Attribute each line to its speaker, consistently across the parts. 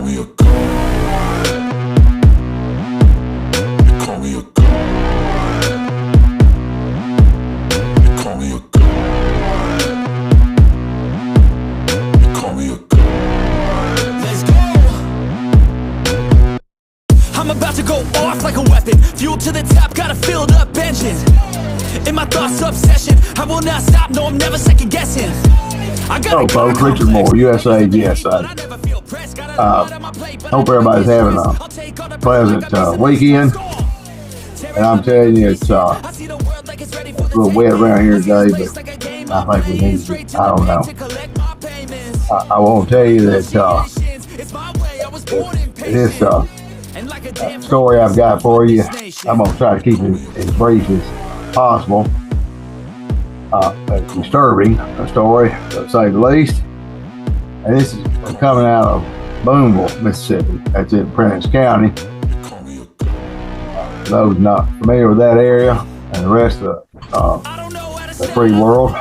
Speaker 1: me a god. You call me a god. You call me a god. You call me a god.
Speaker 2: Let's go. I'm about to go off like a weapon. Fuel to the top, got a filled up engine. In my thoughts, obsession. I will not stop, no, I'm never second guessing.
Speaker 3: Hello folks, Richard Moore, USAGSA. Hope everybody's having a pleasant weekend. And I'm telling you, it's a little wet around here today, but I think we need to, I don't know. I want to tell you that this story I've got for you, I'm going to try to keep it as brief as possible. A disturbing story, to say the least. And this is coming out of Booneville, Mississippi. That's in Prentice County. Those not familiar with that area and the rest of the free world,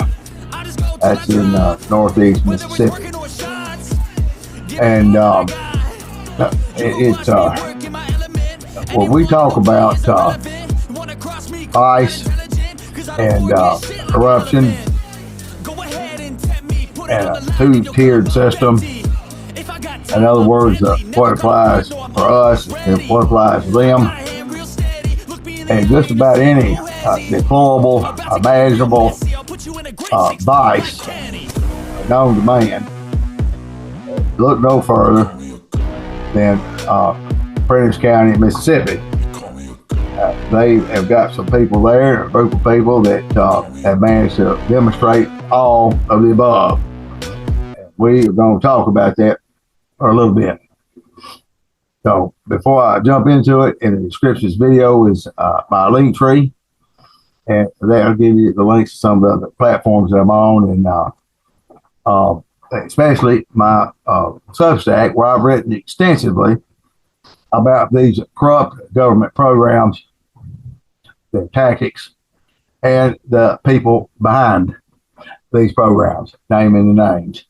Speaker 3: that's in northeast Mississippi. And it's when we talk about ICE and corruption and a two-tiered system. In other words, what applies for us and what applies to them. And just about any deplorable, imaginable vice known to man, look no further than Prentice County, Mississippi. They have got some people there, a group of people that have managed to demonstrate all of the above. We are going to talk about that for a little bit. So before I jump into it, in the description of this video is my link tree, and that'll give you the links to some of the platforms that I'm on, and especially my Substack, where I've written extensively about these corrupt government programs, their tactics, and the people behind these programs, naming the names.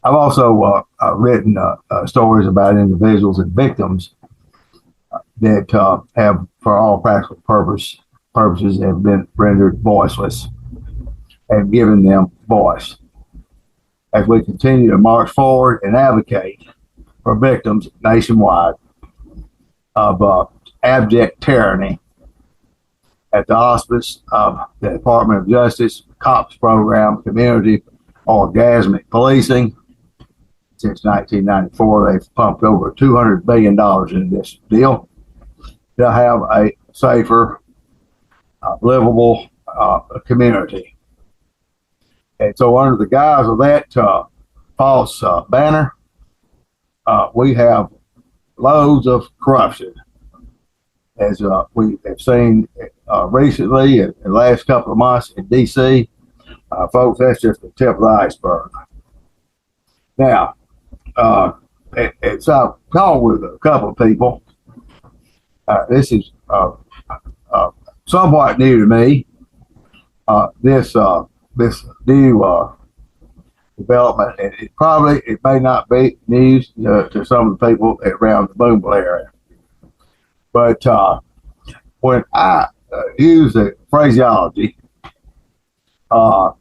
Speaker 3: I've also written stories about individuals and victims that have, for all practical purposes, have been rendered voiceless and given them voice. As we continue to march forward and advocate for victims nationwide of abject tyranny at the auspice of the Department of Justice, COPS program, community orgasmic policing. Since 1994, they've pumped over $200 billion into this deal. They'll have a safer, livable community. And so under the guise of that false banner, we have loads of corruption, as we have seen recently in the last couple of months in D.C. Folks, that's just the tip of the iceberg. Now, so I've talked with a couple of people. This is somewhat new to me. This new development, and it may not be news to some of the people around the Booneville area. But when I use the phraseology of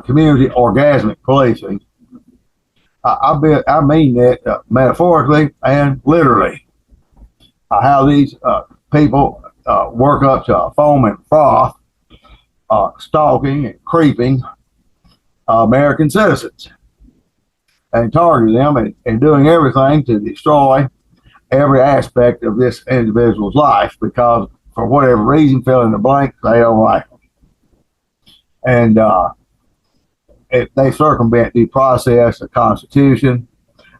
Speaker 3: community orgasmic policing, I mean that metaphorically and literally. How these people work up to foam and froth, stalking and creeping American citizens, and targeting them and doing everything to destroy every aspect of this individual's life, because for whatever reason, fill in the blank, they don't like them. And they circumvent due process, the Constitution.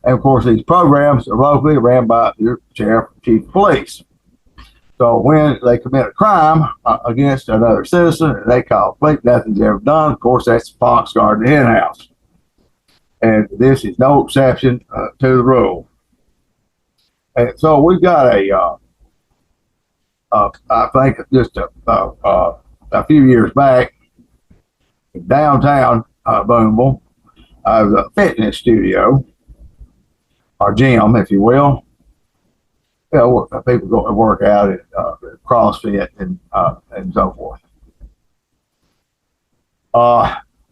Speaker 3: And of course, these programs are locally ran by your sheriff, chief of police. So when they commit a crime against another citizen, and they call police, nothing's ever done. Of course, that's the fox guard in the hen house. And this is no exception to the rule. And so we've got I think just a few years back, in downtown Booneville, of the fitness studio or gym, if you will. You know, people go to work out at CrossFit and so forth.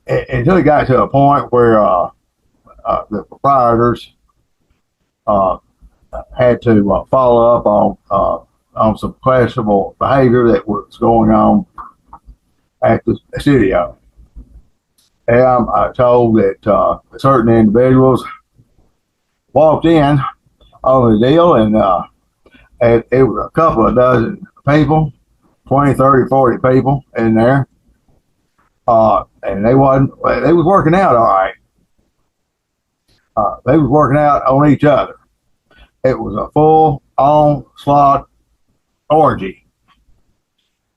Speaker 3: Until it got to a point where the proprietors had to follow up on some questionable behavior that was going on at the studio. And I'm told that certain individuals walked in on the deal, and it was a couple of dozen people, 20, 30, 40 people in there. And they was working out all right. They was working out on each other. It was a full onslaught orgy.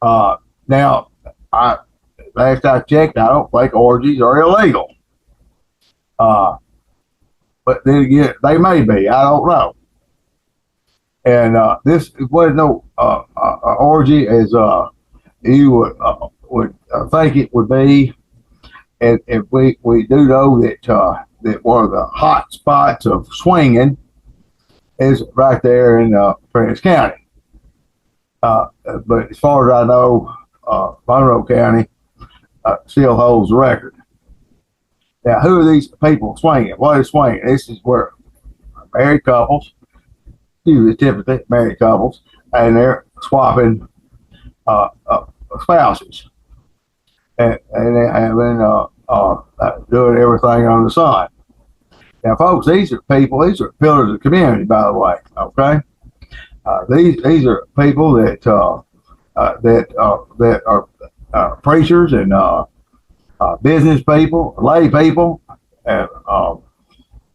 Speaker 3: Now, last I checked, I don't think orgies are illegal. But then again, they may be. I don't know. And this wasn't no orgy as you would think it would be. And if we do know that one of the hot spots of swinging is right there in Prentiss County. But as far as I know, Monroe County still holds the record. Now, who are these people swinging? What is swinging? This is where married couples, usually typically married couples, and they're swapping spouses. And they're having doing everything under the sun. Now, folks, these are people. These are pillars of the community, by the way. Okay, these are people that are preachers and business people, lay people, and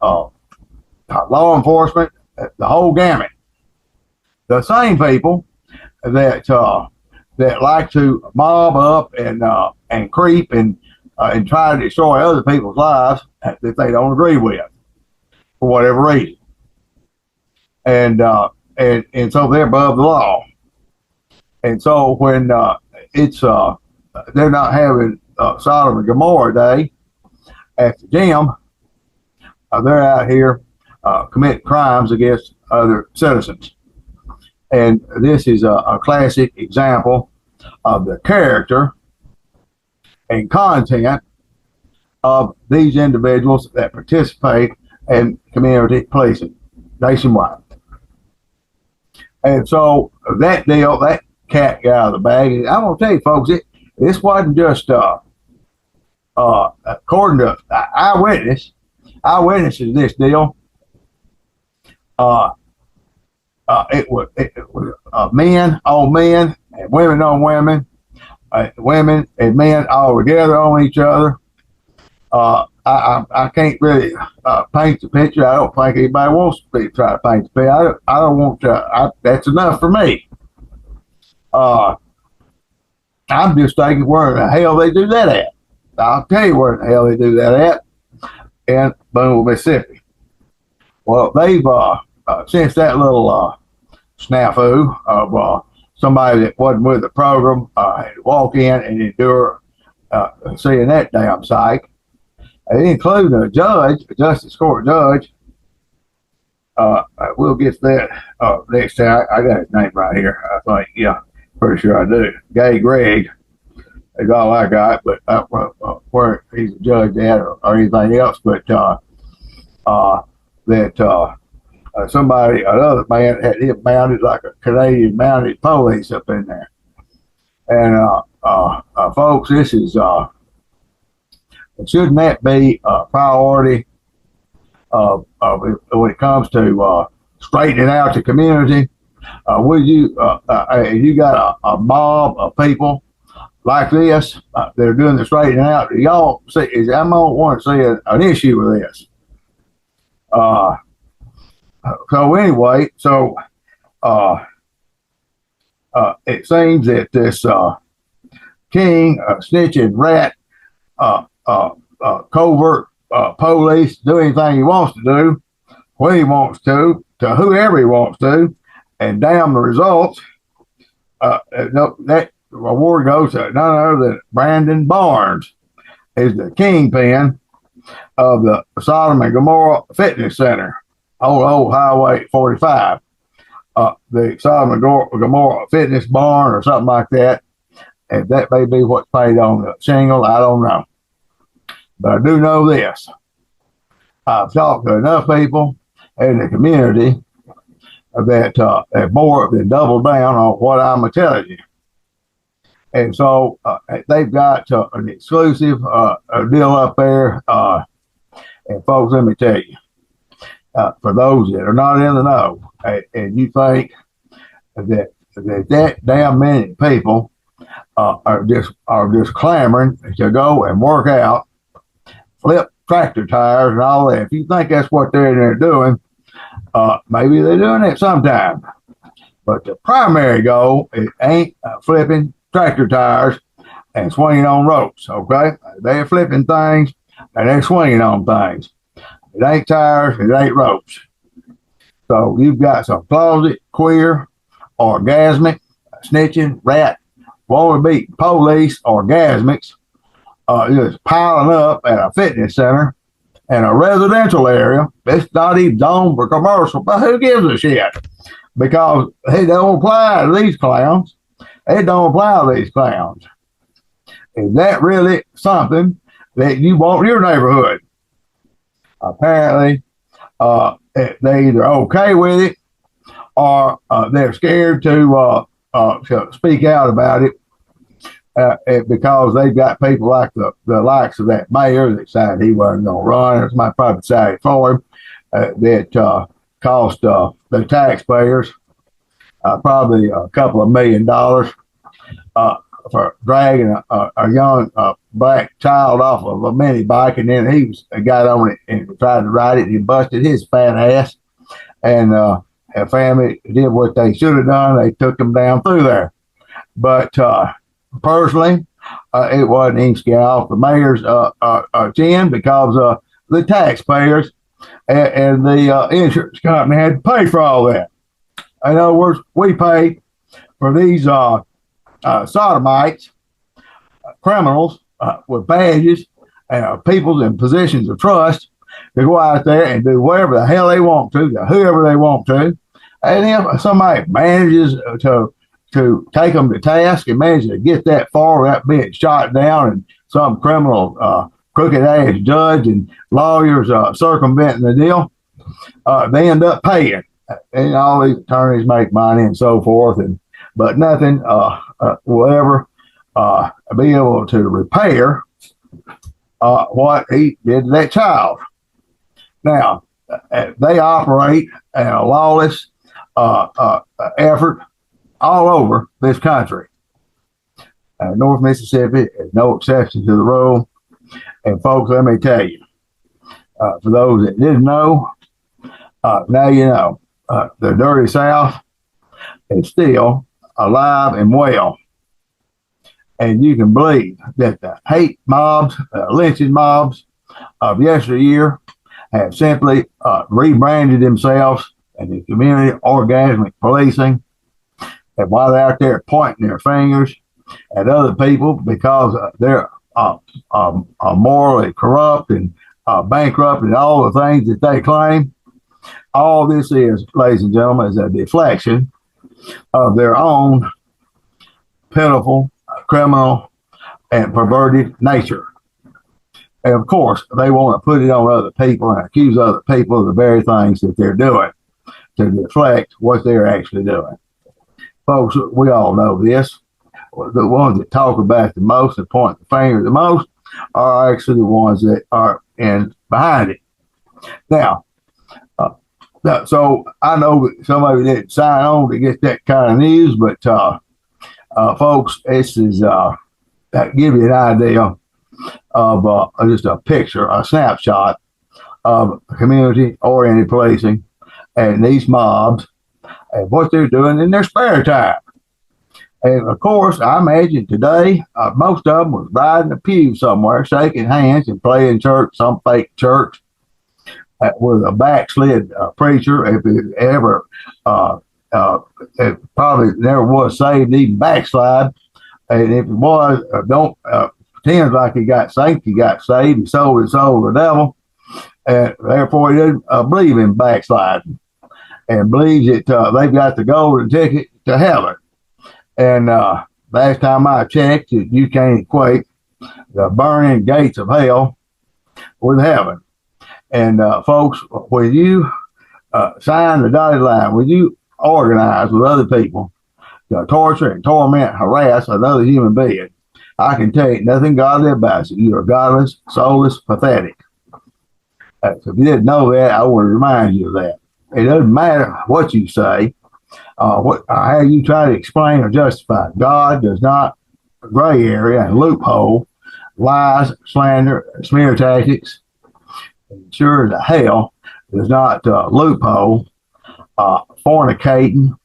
Speaker 3: law enforcement, the whole gamut. The same people that like to mob up and creep and try to destroy other people's lives that they don't agree with for whatever reason, and so they're above the law. And so when it's they're not having Sodom and Gomorrah Day at the gym, they're out here committing crimes against other citizens. And this is a classic example of the character and content of these individuals that participate in community policing nationwide. And so that deal, that cat got out of the bag. And I'm going to tell you, folks, this wasn't just according to eyewitnesses this deal. It was men on men and women on women, women and men all together on each other. I can't really paint the picture. I don't think anybody wants to try to paint the picture. I don't want to. That's enough for me. I'm just thinking where the hell they do that at. I'll tell you where the hell they do that at, in Booneville, Mississippi. Well, they've since that little snafu of somebody that wasn't with the program had to walk in and endure seeing that damn sight, including a judge, a justice court judge. We'll get to that next time. I got his name right here, I think. Yeah, pretty sure I do. Gay Greg. That's all I got, but where he's a judge at or anything else, but somebody, another man, had him mounted like a Canadian mounted police up in there. And folks, this is shouldn't that be a priority when it comes to straightening out the community? Would you you got a mob of people like this that are doing the straightening out? Do y'all see? I'm gonna want to see an issue with this. So anyway, it seems that this king, snitching rat, covert police do anything he wants to do, when he wants to whoever he wants to, and damn the results. That award goes to none other than Brandon Barnes, is the kingpin of the Sodom and Gomorrah Fitness Center, old Highway 45. The Sodom and Gomorrah Fitness Barn or something like that. And that may be what's paid on the shingle. I don't know. But I do know this. I've talked to enough people in the community that have more than doubled down on what I'm telling you. And so they've got an exclusive deal up there. And folks, let me tell you, for those that are not in the know, and you think that damn many people are just clamoring to go and work out, flip tractor tires and all that. If you think that's what they're in there doing, maybe they're doing it sometime. But the primary goal ain't flipping tractor tires and swinging on ropes, okay? They're flipping things and they're swinging on things. It ain't tires, it ain't ropes. So you've got some closet, queer, orgasmic, snitching, rat, wannabe police, orgasmics, just piling up at a fitness center and a residential area. It's not even zoned for commercial, but who gives a shit? Because it don't apply to these clowns. It don't apply to these clowns. Is that really something that you want in your neighborhood? Apparently, they either okay with it or they're scared to speak out about it because they've got people like the likes of that mayor that decided he wasn't going to run, or somebody probably decided for him, that cost the taxpayers probably a couple of $1 million for dragging a young black child off of a mini bike, and then he got on it and tried to ride it, and he busted his fat ass, and a family did what they should have done. They took him down through there. But personally, it wasn't easy off the mayor's chin because the taxpayers and the insurance company had to pay for all that. In other words, we pay for these sodomites, criminals with badges, and people in positions of trust to go out there and do whatever the hell they want to whoever they want to. And if somebody manages to take them to task and manages to get that far without being shot down, and some criminal crooked ass judge and lawyers circumventing the deal, they end up paying. And all these attorneys make money and so forth, but nothing will ever be able to repair what he did to that child. Now, they operate in a lawless effort all over this country. North Mississippi is no exception to the rule. And folks, let me tell you, for those that didn't know, now you know. The dirty South is still alive and well. And you can believe that the hate mobs, lynching mobs of yesteryear have simply rebranded themselves in the community orgasmic policing. And while they're out there pointing their fingers at other people because they're morally corrupt and bankrupt and all the things that they claim, all this is, ladies and gentlemen, is a deflection of their own pitiful, criminal, and perverted nature. And of course, they want to put it on other people and accuse other people of the very things that they're doing to deflect what they're actually doing. Folks, we all know this. The ones that talk about it the most and point the finger the most are actually the ones that are in behind it. Now, so I know that somebody didn't sign on to get that kind of news, but folks, this is that give you an idea of just a picture, a snapshot of community-oriented policing and these mobs and what they're doing in their spare time. And of course, I imagine today, most of them was riding a pew somewhere, shaking hands and playing church, some fake church, with a backslid preacher, if it ever, it probably never was saved, even backslide. And if it was, don't pretend like he got saved, he sold his soul to the devil. and therefore he doesn't believe in backsliding, and believes that they've got the golden ticket to heaven. And last time I checked, you can't equate the burning gates of hell with heaven. And folks, when you sign the dotted line, when you organize with other people to torture and torment, harass another human being, I can tell you nothing godly about you. You are godless, soulless, pathetic. So if you didn't know that, I want to remind you of that. It doesn't matter what you say, how you try to explain or justify. God does not gray area and loophole, lies, slander, smear tactics. And sure as hell does not loophole, fornicating,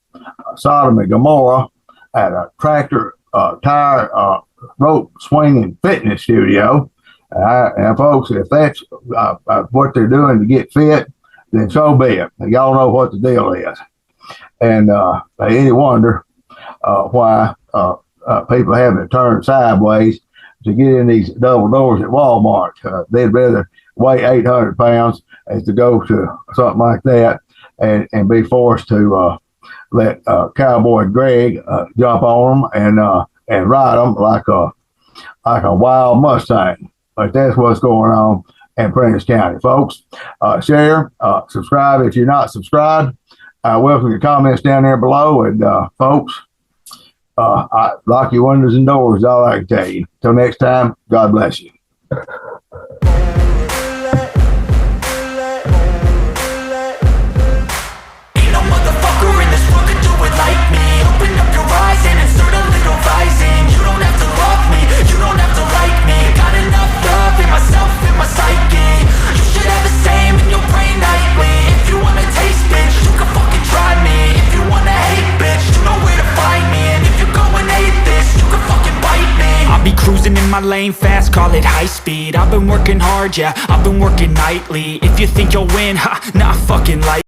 Speaker 3: Sodom and Gomorrah at a tractor tire rope swinging fitness studio. And folks, if that's what they're doing to get fit, then so be it. Y'all know what the deal is. And any wonder why people having to turn sideways to get in these double doors at Walmart. They'd rather weigh 800 pounds as to go to something like that and be forced to let Cowboy Greg jump on them and ride them like a wild Mustang. But that's what's going on in Prentice County, folks. Share, subscribe if you're not subscribed. Welcome your comments down there below. And folks, lock your windows and doors is all I can tell you. Till next time, God bless you.
Speaker 2: Cruising in my lane fast, call it high speed. I've been working hard, yeah, I've been working nightly. If you think you'll win, ha, nah, fucking like